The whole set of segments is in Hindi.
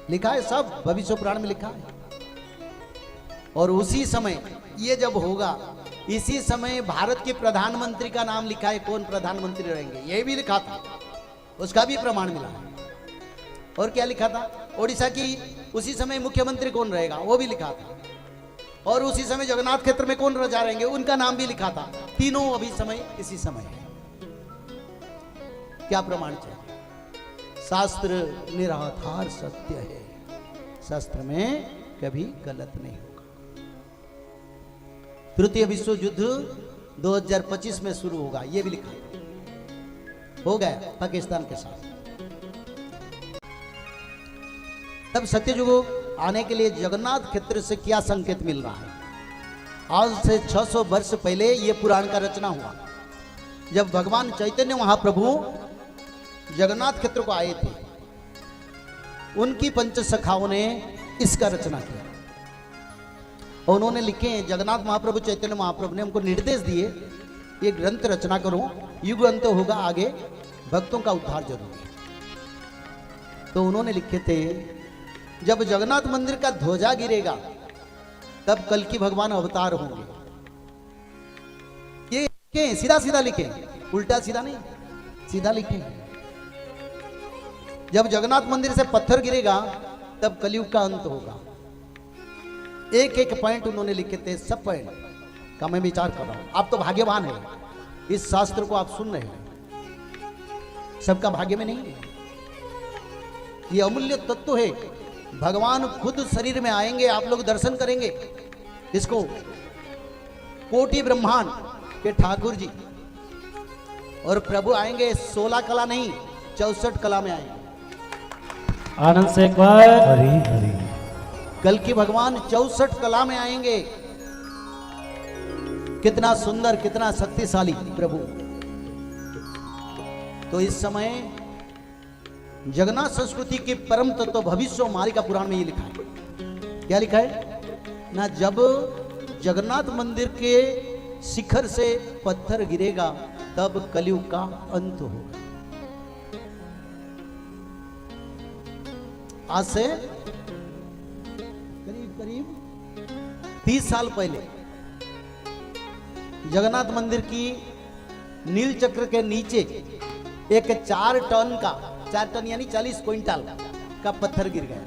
लिखा है, सब भविष्य पुराण में लिखा है। और उसी समय ये जब होगा, इसी समय भारत के प्रधानमंत्री का नाम लिखा है, कौन प्रधानमंत्री रहेंगे ये भी लिखा था, उसका भी प्रमाण मिला है। और क्या लिखा था, ओडिशा की उसी समय मुख्यमंत्री कौन रहेगा वो भी लिखा था। और उसी समय जगन्नाथ क्षेत्र में कौन राजा रहेंगे उनका नाम भी लिखा था। तीनों अभी समय इसी समय है। क्या प्रमाण चाहिए? शास्त्र निराधार सत्य है, शास्त्र में कभी गलत नहीं होगा। तृतीय विश्व युद्ध 2025 में शुरू होगा, यह भी लिखा हो गया पाकिस्तान के साथ। तब सत्ययुग आने के लिए जगन्नाथ क्षेत्र से क्या संकेत मिल रहा है? आज से 600 वर्ष पहले यह पुराण का रचना हुआ, जब भगवान चैतन्य महाप्रभु जगन्नाथ क्षेत्र को आए थे। उनकी पंच सखाओं ने इसका रचना किया और उन्होंने लिखे, जगन्नाथ महाप्रभु चैतन्य महाप्रभु ने हमको निर्देश दिए, ये ग्रंथ रचना करो, युग अंत होगा, आगे भक्तों का उद्धार जरूरी है। तो उन्होंने लिखे थे, जब जगन्नाथ मंदिर का ध्वजा गिरेगा तब कल की भगवान अवतार होंगे। ये लिखे, सीधा सीधा लिखे, उल्टा सीधा नहीं, सीधा लिखे। जब जगन्नाथ मंदिर से पत्थर गिरेगा तब कलयुग का अंत होगा। एक एक पॉइंट उन्होंने लिखे थे, सब पॉइंट का मैं विचार कर रहा हूं। आप तो भाग्यवान हैं, इस शास्त्र को आप सुन रहे हैं, सबका भाग्य में नहीं है। ये अमूल्य तत्व है, भगवान खुद शरीर में आएंगे, आप लोग दर्शन करेंगे इसको। कोटि ब्रह्मांड के ठाकुर जी और प्रभु आएंगे, 16 कला नहीं 64 कला में आएंगे। आनंद से एक बार हरि हरि। कल की भगवान 64 कला में आएंगे। कितना सुंदर, कितना शक्तिशाली प्रभु। तो इस समय जगन्नाथ संस्कृति की परम तत्व भविष्यवाणी का पुराण में ये लिखा है। क्या लिखा है ना, जब जगन्नाथ मंदिर के शिखर से पत्थर गिरेगा तब कलयुग का अंत होगा। आज से करीब करीब 30 साल पहले जगन्नाथ मंदिर की नील चक्र के नीचे एक 4 टन का, 4 टन यानी 40 क्विंटल का पत्थर गिर गया।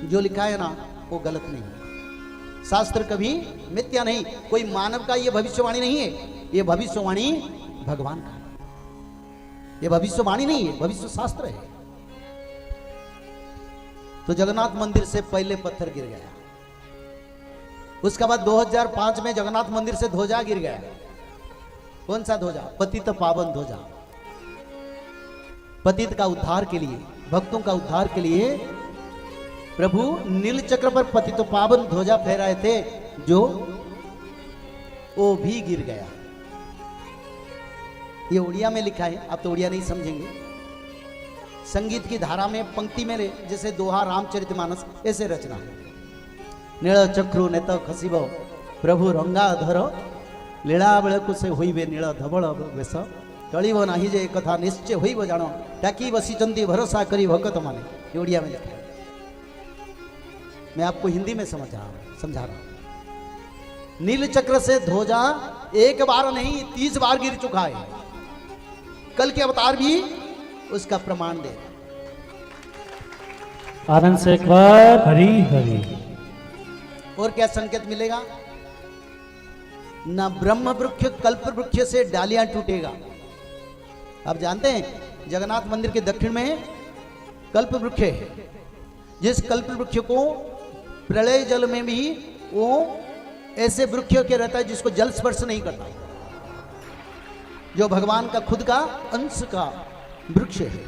जो लिखा है ना वो गलत नहीं है। शास्त्र कभी मिथ्या नहीं, कोई मानव का ये भविष्यवाणी नहीं है, ये भविष्यवाणी भगवान का, ये भविष्यवाणी नहीं है, भविष्य शास्त्र है। तो जगन्नाथ मंदिर से पहले पत्थर गिर गया। उसके बाद 2005 में जगन्नाथ मंदिर से ध्वजा गिर गया। कौन सा ध्वजा? पतित पावन ध्वजा। पतित का उद्धार के लिए, भक्तों का उद्धार के लिए प्रभु नील चक्र पर पतित पावन ध्वजा फहराए थे, जो वो भी गिर गया। ये उड़िया में लिखा है, आप तो उड़िया नहीं समझेंगे। संगीत की धारा में पंक्ति में जैसे दोहा रामचरितमानस, ऐसे रचना है। नील चक्रु नेत खसिब प्रभु रंगाधर, लीला बेलकु से होइबे नील धवल वेश, टळिब नाही जे कथा निश्चय होइब जान, टाकी बसीचंती भरोसा करी भगत माने। ये उड़िया में लिखा है, मैं आपको हिंदी में समझा रहा हूं। नील चक्र से ध्वजा एक बार नहीं 30 बार गिर चुका है। कल के अवतार भी उसका प्रमाण दे। आनंद से एक बार हरि हरि। और क्या संकेत मिलेगा? ना ब्रह्म वृक्ष कल्प वृक्ष से डालियां टूटेगा। आप जानते हैं जगन्नाथ मंदिर के दक्षिण में कल्प वृक्ष है, जिस कल्प वृक्ष को प्रलय जल में भी वो ऐसे वृक्ष के रहता है जिसको जल स्पर्श नहीं करता, जो भगवान का खुद का अंश का वृक्ष है।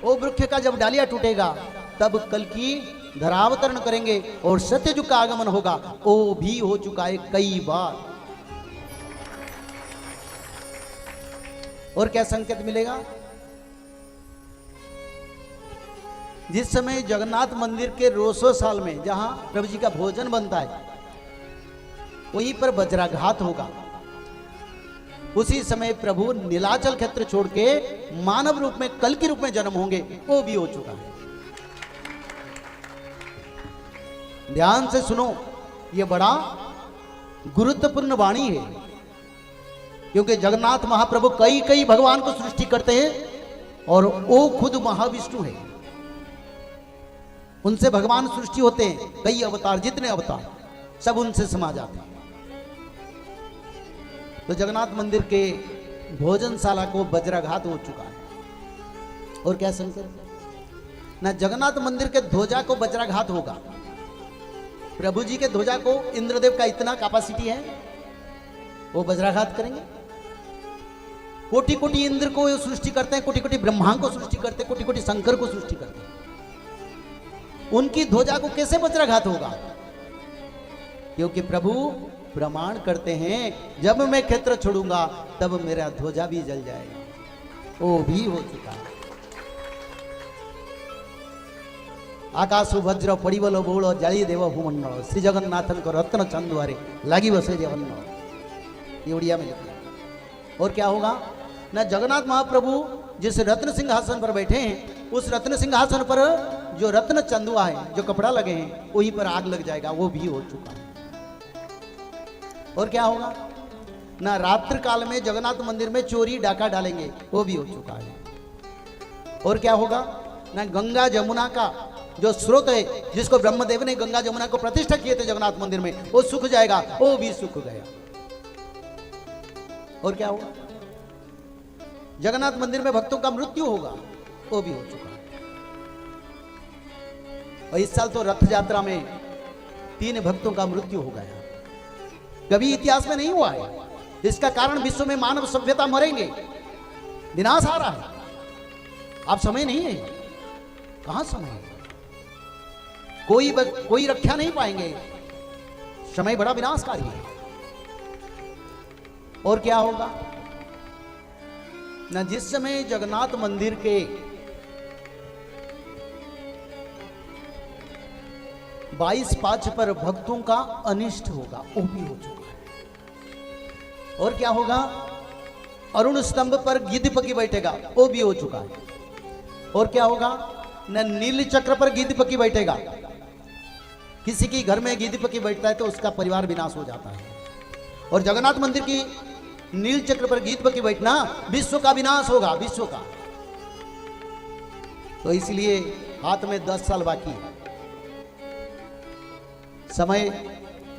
वो वृक्ष का जब डालियां टूटेगा तब कल की धरावतरण करेंगे और सत्ययुग का आगमन होगा। वो भी हो चुका है कई बार। और क्या संकेत मिलेगा? जिस समय जगन्नाथ मंदिर के रोसो साल में जहां प्रभु जी का भोजन बनता है, वहीं पर वज्राघात होगा। उसी समय प्रभु नीलाचल क्षेत्र छोड़ के मानव रूप में कल के रूप में जन्म होंगे, वो भी हो चुका है। ध्यान से सुनो, ये बड़ा गुरुत्वपूर्ण वाणी है, क्योंकि जगन्नाथ महाप्रभु कई कई भगवान को सृष्टि करते हैं और वो खुद महाविष्णु है। उनसे भगवान सृष्टि होते हैं, कई अवतार, जितने अवतार सब उनसे समा जाते हैं। तो जगन्नाथ मंदिर के भोजनशाला को वज्राघात हो चुका है। और क्या शंकर, ना जगन्नाथ मंदिर के ध्वजा को वज्राघात होगा। प्रभु जी के ध्वजा को इंद्रदेव का इतना कैपेसिटी है, वो वज्राघात करेंगे। कोटि कोटि इंद्र को सृष्टि करते हैं, कोटि कोटि ब्रह्मा को सृष्टि करते हैं, कोटि कोटि शंकर को सृष्टि करते हैं। उनकी ध्वजा को कैसे वज्राघात होगा? क्योंकि प्रभु प्रमाण करते हैं, जब मैं क्षेत्र छोड़ूंगा तब मेरा ध्वजा भी जल जाएगा। वो भी हो चुका है। आकाशु वज्र पड़िबल बोल जली देव भूमंडल, श्री जगन्नाथन को रत्न चंद्वारे लगी बसे जगन्नाथ, ये उड़िया में लिखा है। और क्या होगा ना, जगन्नाथ महाप्रभु जिस रत्न सिंहासन पर बैठे हैं, उस रत्न सिंहासन पर जो रत्न चंदुआ है, जो कपड़ा लगे हैं, वहीं पर आग लग जाएगा। वो भी हो चुका है। और क्या होगा ना, रात्रि काल में जगन्नाथ मंदिर में चोरी डाका डालेंगे, वो भी हो चुका है। और क्या होगा ना, गंगा जमुना का जो स्रोत है, जिसको ब्रह्मदेव ने गंगा जमुना को प्रतिष्ठा किए थे जगन्नाथ मंदिर में, वो सूख जाएगा, वो भी सूख गया। और क्या होगा, जगन्नाथ मंदिर में भक्तों का मृत्यु होगा, वो भी हो चुका है। और इस साल तो रथ यात्रा में 3 भक्तों का मृत्यु हो गया, कभी इतिहास में नहीं हुआ है। इसका कारण विश्व में मानव सभ्यता मरेंगे, विनाश आ रहा है। अब समय नहीं है, कहां समय है, कोई रक्षा नहीं पाएंगे, समय बड़ा विनाशकारी है। और क्या होगा ना, जिस समय जगन्नाथ मंदिर के 22 पाँच पर भक्तों का अनिष्ट होगा, वो भी हो चुका है। और क्या होगा, अरुण स्तंभ पर गिद्ध पकी बैठेगा, वो भी हो चुका है। और क्या होगा न, नील चक्र पर गिद्ध पकी बैठेगा। किसी की घर में गिद्ध पकी बैठता है तो उसका परिवार विनाश हो जाता है। और जगन्नाथ मंदिर की नील चक्र पर गिद्ध पकी बैठना, विश्व का विनाश होगा, विश्व का। तो इसलिए हाथ में 10 साल बाकी है, समय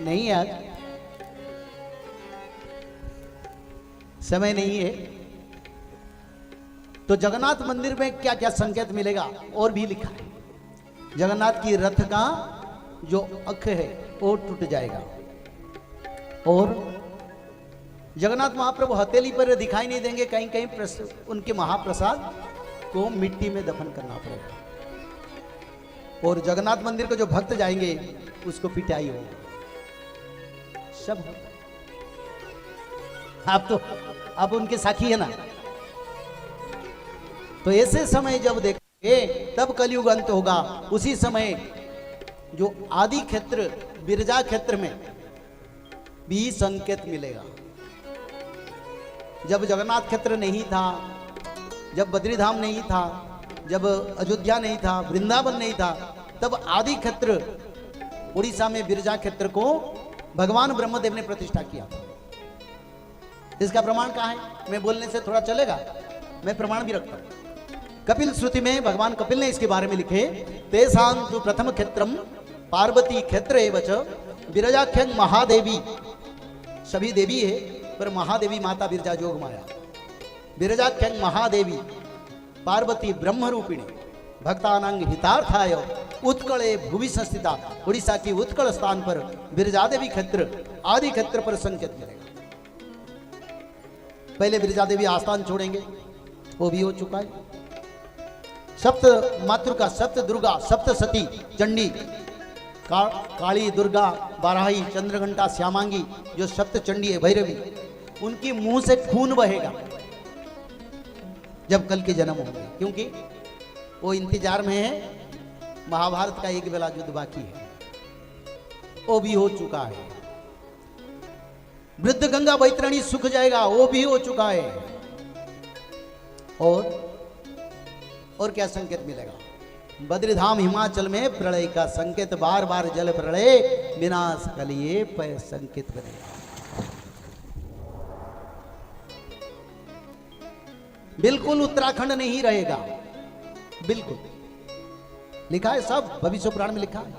नहीं है, आज समय नहीं है। तो जगन्नाथ मंदिर में क्या क्या संकेत मिलेगा, और भी लिखा है। जगन्नाथ की रथ का जो अख है वो टूट जाएगा। और जगन्नाथ महाप्रभु हथेली पर दिखाई नहीं देंगे, कहीं कहीं उनके महाप्रसाद को मिट्टी में दफन करना पड़ेगा। और जगन्नाथ मंदिर को जो भक्त जाएंगे उसको पिटाई होगा, सब आप उनके साखी है ना। तो ऐसे समय जब देखेंगे तब कलयुग अंत होगा। उसी समय जो आदि क्षेत्र बिरजा क्षेत्र में भी संकेत मिलेगा। जब जगन्नाथ क्षेत्र नहीं था, जब बद्रीधाम नहीं था, जब अयोध्या नहीं था, वृंदावन नहीं था, तब आदि क्षेत्र उड़ीसा में बिरजा क्षेत्र को भगवान ब्रह्मदेव ने प्रतिष्ठा किया था। इसका प्रमाण कहाँ है? मैं बोलने से थोड़ा चलेगा, मैं प्रमाण भी रखता हूं। कपिल श्रुति में भगवान कपिल ने इसके बारे में लिखे, तेसांतु प्रथम क्षेत्रम पार्वती क्षेत्र एवच बिरजाख्यं महादेवी। सभी देवी है पर महादेवी माता बिरजा जोग माया। बिरजाख्यं महादेवी पार्वती ब्रह्म रूपिणी भक्तानांग हितार्थाय उत्कले भूवि संस्थिता। उड़ीसा की उत्कल स्थान पर बिरजा देवी क्षेत्र आदि क्षेत्र पर संकेत मिलेगा। पहले बिरजा देवी आस्थान छोड़ेंगे, वो भी हो चुका है। सप्त मातृका, सप्त दुर्गा, सप्त सती, चंडी, काली, दुर्गा, बाराही, चंद्रघंटा, श्यामांगी, जो सप्त चंडी है, भैरवी, उनकी मुंह से खून बहेगा जब कल के जन्म होंगे, क्योंकि वो इंतजार में है। महाभारत का एक बेला युद्ध बाकी है, वो भी हो चुका है। वृद्ध गंगा बैतरणी सूख जाएगा, वो भी हो चुका है। और क्या संकेत मिलेगा? बद्रीधाम हिमाचल में प्रलय का संकेत, बार बार जल प्रलय विनाश के लिए संकेत बनेगा। बिल्कुल उत्तराखंड नहीं रहेगा, बिल्कुल लिखा है, सब भविष्य पुराण में लिखा है।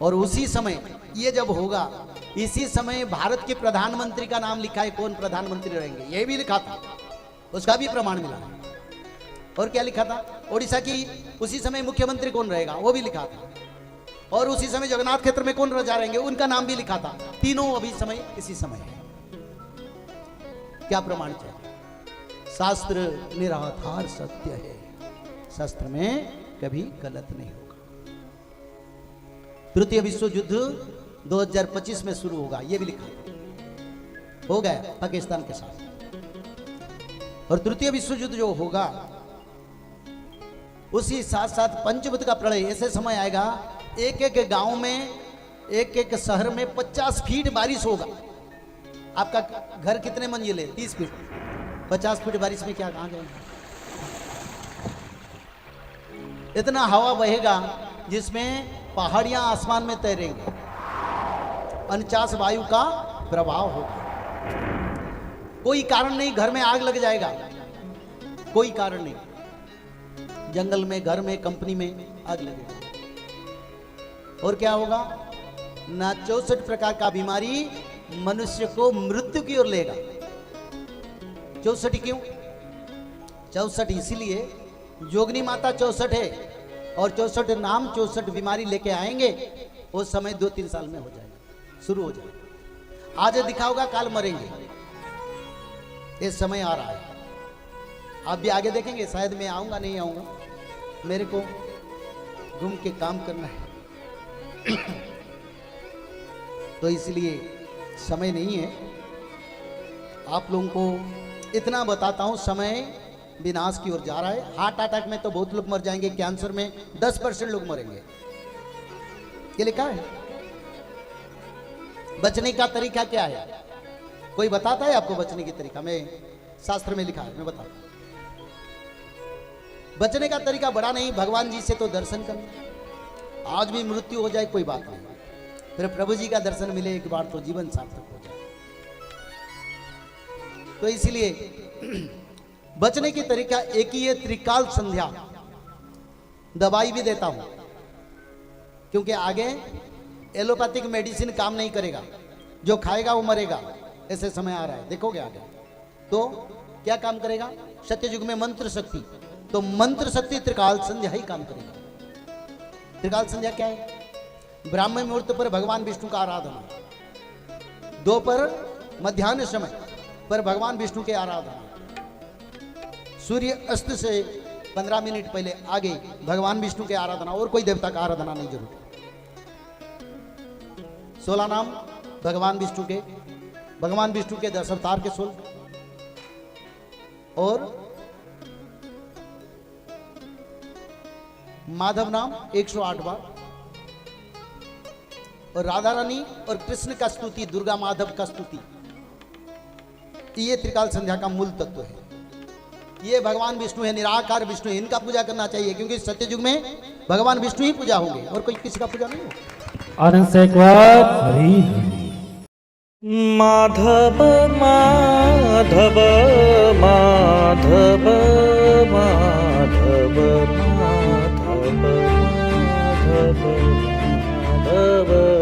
और उसी समय ये जब होगा, इसी समय भारत के प्रधानमंत्री का नाम लिखा है, कौन प्रधानमंत्री रहेंगे ये भी लिखा था, उसका भी प्रमाण मिला है। और क्या लिखा था? ओडिशा की उसी समय मुख्यमंत्री कौन रहेगा वो भी लिखा था। और उसी समय जगन्नाथ क्षेत्र में कौन राजा रहेंगे उनका नाम भी लिखा था। तीनों अभी समय इसी समय है। क्या प्रमाण चाहिए? शास्त्र निराधार सत्य है, शास्त्र में कभी गलत नहीं होगा। तृतीय विश्व युद्ध 2025 में शुरू होगा, यह भी लिखा हो गया पाकिस्तान के साथ। और तृतीय विश्व युद्ध जो होगा उसी साथ साथ पंचभूत का प्रलय, ऐसे समय आएगा एक एक गांव में, एक एक शहर में 50 फीट बारिश होगा। आपका घर कितने मंजिल है? 30 फीट, 50 फीट बारिश में क्या कहां जाएंगे? इतना हवा बहेगा जिसमें पहाड़ियां आसमान में तैरेंगे, 49 वायु का प्रभाव होगा। कोई कारण नहीं घर में आग लग जाएगा, कोई कारण नहीं, जंगल में, घर में, कंपनी में आग लगेगी। और क्या होगा? ना 64 प्रकार का बीमारी मनुष्य को मृत्यु की ओर लेगा। 64 क्यों? 64 इसीलिए जोगनी माता 64 है, और 64 नाम 64 बीमारी लेके आएंगे, वो समय 2-3 साल में हो जाएगा, शुरू हो जाएगा। आज दिखा होगा, काल मरेंगे, ये समय आ रहा है। आप भी आगे देखेंगे, शायद मैं आऊंगा नहीं आऊंगा, मेरे को घूम के काम करना है तो इसलिए समय नहीं है। आप लोगों को इतना बताता हूं, समय विनाश की ओर जा रहा है। हार्ट अटैक में तो बहुत लोग मर जाएंगे, कैंसर में 10% लोग मरेंगे, ये लिखा है। बचने का तरीका क्या है? कोई बताता है आपको बचने की तरीका? मैं शास्त्र में लिखा है, मैं बताता हूं। बचने का तरीका बड़ा नहीं, भगवान जी से तो दर्शन करना। आज भी मृत्यु हो जाए कोई बात नहीं, फिर प्रभु जी का दर्शन मिले एक बार तो जीवन सार्थक हो जाए। तो इसलिए बचने की तरीका एक ही है, त्रिकाल संध्या। दवाई भी देता हूं, क्योंकि आगे एलोपैथिक मेडिसिन काम नहीं करेगा, जो खाएगा वो मरेगा, ऐसे समय आ रहा है, देखोगे आगे। तो क्या काम करेगा? सत्ययुग में मंत्र शक्ति, तो मंत्र शक्ति त्रिकाल संध्या ही काम करेगा। त्रिकाल संध्या क्या है? ब्राह्मण मुहूर्त पर भगवान विष्णु का आराधना, दोपहर मध्याह्न समय पर भगवान विष्णु के आराधना, सूर्य अस्त से 15 मिनट पहले आगे भगवान विष्णु के आराधना, और कोई देवता का आराधना नहीं जरूर। 16 नाम भगवान विष्णु के, भगवान विष्णु के 10 अवतार के 16, और माधव नाम 108 बार, और राधा रानी और कृष्ण का स्तुति, दुर्गा माधव का स्तुति। ये त्रिकाल संध्या का मूल तत्व है। ये भगवान विष्णु है, निराकार विष्णु है, इनका पूजा करना चाहिए, क्योंकि सत्ययुग में भगवान विष्णु ही पूजा होंगे और कोई किसी का पूजा नहीं होगा। आनंद से एक बार हरि माधव माधव माधव माधव माधव माधव माधव